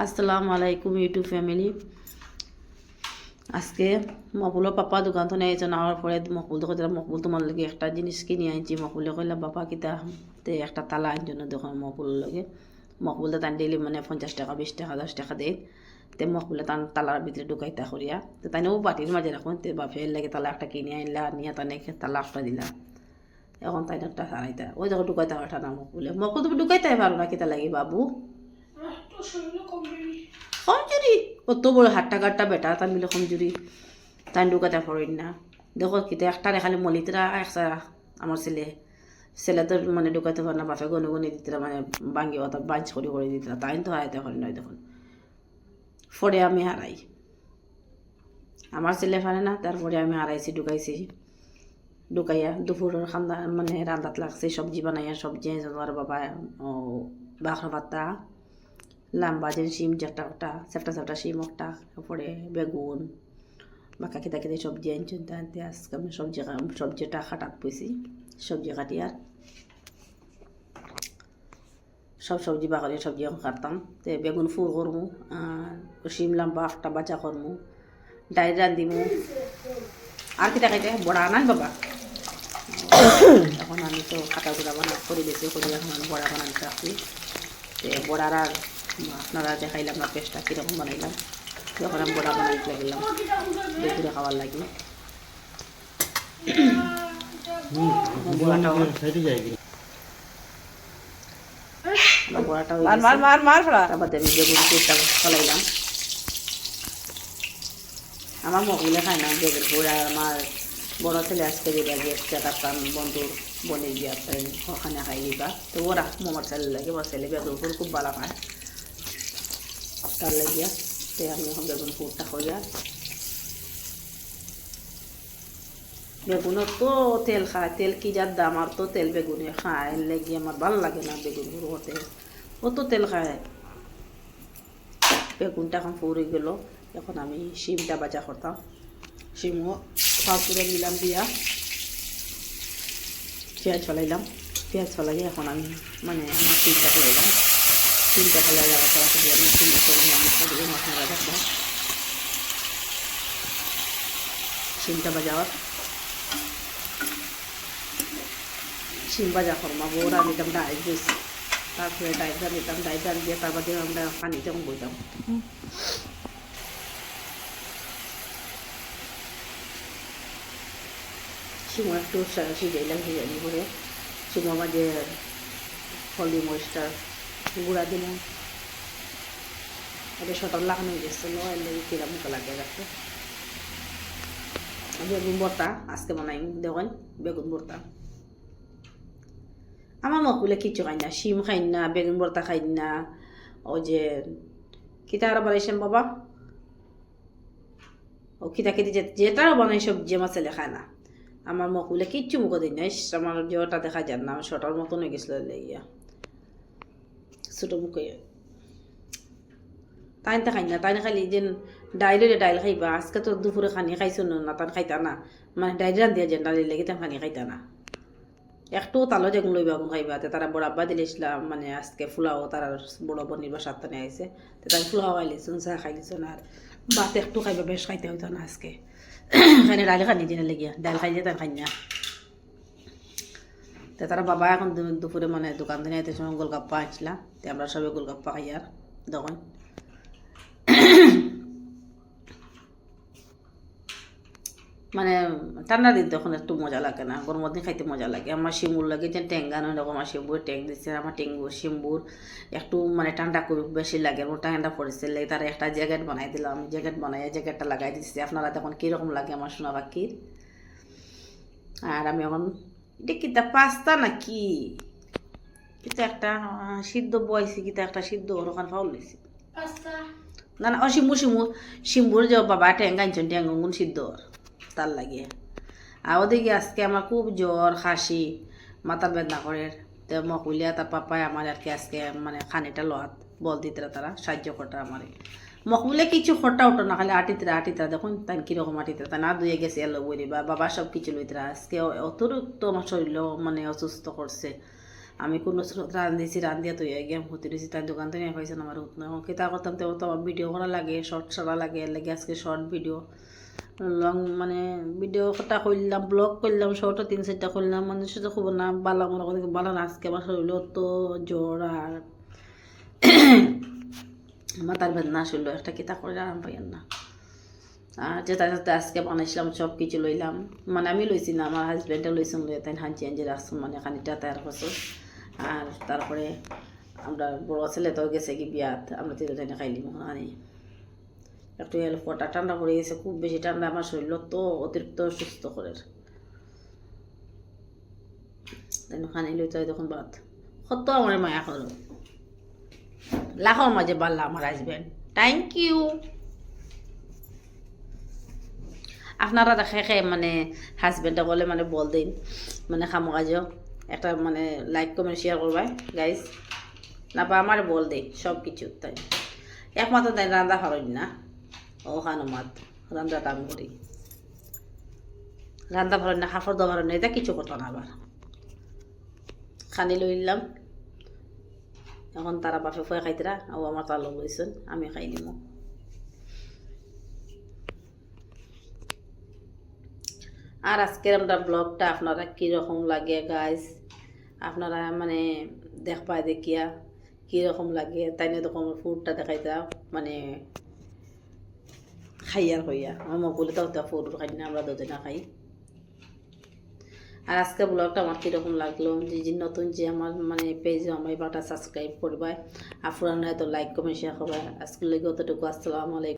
আসসালামু আলাইকুম YouTube family. আজকে মকবুলের পাপা দোকান তো নিয়ে নেওয়ার পরে মকবুল তো কইলাম মকবুল তোমার লগে একটা জিনিস কিনে আনছি। মকবুলে কইলাম বাবা কিতা তে একটা তালা আনছো না দোকান মকবুলের লগে। মকবুলে তান ডেলি মানে 50 টাকা 20 টাকা 10 টাকা দেয়। তে মকবুলে তান তালার ভিতরে ঢুকাইতা করিয়া তো তাই ও বাটির মাঝে রাখুন তে বাপের লাগে তালা একটা কিনে আনলা নিয়ে তানে তালা একটা দিলা। এখন তাই একটা হারাইতা ওই দেখো ঢুকাইতে পারতা না মকবুলে। মকবুল তুমি ঢুকাইতে পারো না কিতা লাগে বাবু কমজুরি কত বড় হাট্টা কাট্টা বেটা তান মিলে কমজুরি তাই ঢুকাতে পারেন না। দেখো কিতা একটা খালি মলিতরা একটা আমার ছেলে তো মানে ঢুকাতে পারে না। বাপে গনে গনে দিতরা মানে ভাঙ্গি অত বাঞ্চ করে দিতরা তাই তো হারাইতে পারি নয়। দেখুন ফরে আমি হারাই, আমার ছেলে পারে না তারপরে আমি হারাইছি ঢুকাইয়া দুপুরের খান্দা মানে রান্দাত লাগছে সবজি বানাইয়া সবজি আর বাবা ও বাখরা পাতা লাম্বা যে শিম একটা চেপটা শিম একটা তারপরে বেগুন বাঁকা খেতে খেতে সবজি আনছেন তাতে আজকে আমি সবজিটা কাটাত পেয়েছি। সবজি কাটি আর সব সবজি বাকলে সবজি কাটতাম তে বেগুন ফুল করমু আর শিম লাম্বা একটা বাচা করমু ডাইল রান্ধিমু আর কিতা খাইতে বড়া নাই বাবা। এখন আমি তো কাটা গুঁড়া করে দিয়েছি করে এখন আমি বড়া বানাতে রাখছি। তে বড়ার আর আপনারা দেখাইলাম না পেস্টটা কীরকম বানাইলাম। যখন আমি বড়া বানাইতে লাগলাম দুপুরে খাওয়ার লাগে বড়াটাও তারপরে আমি বেগুন ফুটটা ফলাইলাম। আমার মকগুলো খায় না বেগুন ফুট। আর আমার বড় ছেলে আজকে দিবা গিয়ে তার বন্ধুর বলে গিয়ে ওখানে খাই দিবা তো ওরা মোমার ছেলে লাগে ওর ছেলে বেগুন ফুট খুব ভালো খায় তার লাগিয়া তো আমি এখন বেগুন ফুটটা করিয়া বেগুনের তো তেল খায় তেল কি যার দাম আর তো তেল বেগুনে খায় লেগে আমার ভালো লাগে না বেগুন হতে ও তো তেল খায়। বেগুনটা এখন ফুরে গেল এখন আমি শিমটা বাজা করতাম। শিমও ফাঁকুরে নিলাম দিয়া পেঁয়াজ ফেলাই এখন আমি মানে আমার শিমটা ফেলাইলাম। শিমটা ফেলাই যাওয়ার পর আমি মশলা রাখবো। শিমটা বাজাওয়ার শিম বাজা করমা বড়া নিতাম ডাইল দিয়েছি তারপরে ডাইলটা নিতাম ডাইলটা দিয়ে তারপর দিয়ে আমরা পানিতে বইতাম। শিমো একটু সিজাইলাম সিজানি করে শিমো মাঝে হলদি মরিচটা গুঁড়া দিলাম। এটা সটার লাগানো গেছিলো এলে কিরা মুখে লাগিয়ে রাখতে। বেগুন ভর্তা আজকে বানাই দেখেন বেগুন ভর্তা। আমার মকবুলে কিচ্ছু খাই না, শিম খাই না, বেগুন ভর্তা খাই না, ও যে কিতা আর বানাইছেন বাবা ও কিতা খেতে যেটাও বানাই সবজি আমার ছেলে খায় না। আমার মকবুলে কিচ্ছু মুখে দিই নাই। আমার যেটা দেখা যান না আমার শটার মতন হয়ে গেছিল ইয়া ছোটো মুখে তাই খাই না। তাই না খালি যে ডাইল খাইবা আজকে তো দুপুরে খানি খাইছো না তান খাইতা না মানে ডাইল রান্ধিয়া যে ডাইল লেগে তান খানি খাইতা না একটু তালো যেগুন লইবা গুণ খাইবা তারা বড় আব্বা দিলেছিলাম মানে আজকে ফুলাও তারা বড় বনির বা সাতটা নিয়ে আইসে তাই ফুলাও খাইলিছুন চা খাইলিছুন আর ভাত একটু খাইবা বেশ খাইতে হইতো না আজকে খাইনে ডাইল খানি দিনে লেগিয়া ডাইল খাই দিয়ে তার খাই না। তারা বাবা এখন দুপুরে মানে দোকান থেকে আইতে সময় গোলগাপ্পা আনছিলাম তো আমরা সবাই গোলগাপ্পা খাই আর দেখুন মানে ঠান্ডা দিন তখন একটু মজা লাগে না, গরমের দিন খাইতে মজা লাগে। আমার শিমুর লাগে যে ট্যাঙ্গানো এরকম আমার শিমুর ট্যাং দিচ্ছে আমার শিমুর একটু মানে ঠান্ডা খুব বেশি লাগে আমার ঠান্ডা পড়েছে তারা একটা জ্যাকেট বানাই দিলাম। আমি জ্যাকেট বানাই জ্যাকেটটা লাগাই দিচ্ছি। আপনারা তখন কীরকম লাগে আমার সোনা পাখির। আর আমি এখন এটা কিতা পাস্তা না কি কিতা একটা সিদ্ধ বয়সি কিতা একটা সিদ্ধ ওখানে ফাউল দিয়েছি না না ও শিম্বুর যে বাবা ট্যাং আনছেন ট্যাঙ্গুন সিদ্ধ তার লাগে। আর ওদিকে আজকে আমার খুব জ্বর খাসি মাথার বেদনা করে তো মকুলিয়া তার পাপায় আমার আর কি আজকে মানে খানিটা লোহাত বল দিতে তারা সাহায্য করতে আমার মকবুলে কিছু খরটা উঠো না খালি আটিতরা দেখুন তাই কীরকম আটিতরা তাই না দুয়ে গেছে এলো বই বা বাবা সব কিছু লইতরা আজকে অতিরিক্ত আমার শরীর মানে অসুস্থ করছে আমি কোনো রান্ধিছি রান্ধিয়া তুই গেম হতে দিয়েছি তাই দোকান থেকে পাইছেন আমার হুত না কেতা করতাম তেমন তো আমার ভিডিও করা লাগে শর্ট সারা লাগে এর লাগে আজকে শর্ট ভিডিও লং মানে ভিডিও কটা করলাম ব্লগ করলাম শর্টও 3-4টা করলাম মানুষ তো খুব না বালা মনে করে বালা না আজকে আমার শরীর তো জ্বর আর মাথার বেদনা আসলো একটা কিতা করে আরাম পাইয়ান না আর যেটা যেটা আজকে বানাইছিলাম সব কিছু লইলাম মানে আমি লইছি না আমার হাজব্যান্ডে লইছেন লইয়া তাই হাঁচি আনজি রাখছেন মানে খানিটা তৈরি করছো আর তারপরে আমরা বড় ছেলে তো গেছে কি বিয়াত আমরা তিনজনে খাইলিম আনি একটু ফটা ঠান্ডা পড়ে গেছে খুব বেশি ঠান্ডা আমার শরীর তো অতিরিক্ত সুস্থ করে তাই খানি লইতে হয় তখন বাদ কত আমার মায়া করো লাখর মাঝে বাল্লা আমার হাজব্যান্ড থ্যাংক ইউ আপনারা দেখে মানে হাজব্যান্ডে বলে মানে বল দিন মানে খামো কাজও একটা মানে লাইক কমেন্ট শেয়ার করবাই গাইজ না বা আমার বল দেই সব কিছু তাই একমাত্র তাই রান্না পারেন না ও হানুমাত রান্না দাম করি রান্না পারেন না হাফর দেওয়া পারেন না এটা কিছু করতো না আবার খানি লইলাম এখন তারা বাপে ফয়ে খাইতরা ও আমার তার লোক লইছেন আমি খাই নিব আর আজকের আমরা ব্লগটা আপনারা কীরকম লাগে গাইজ আপনারা মানে দেখবা দেখিয়া কীরকম লাগে তাই না তখন ফুডটা দেখাইতা মানে খাইয়ার হইয়া আমার মগুলে তো ফুড খাই না আমরা দুজনা খাই আর আজকে ব্লগটা আমার কীরকম লাগলো যে নতুন যে আমার মানে পেজে আমার বাটা সাবস্ক্রাইব করবা আর পুরানো হয়তো লাইক কমেন্ট শেয়ার করবা আজকের লেগে অতটুকু আসসালামু আলাইকুম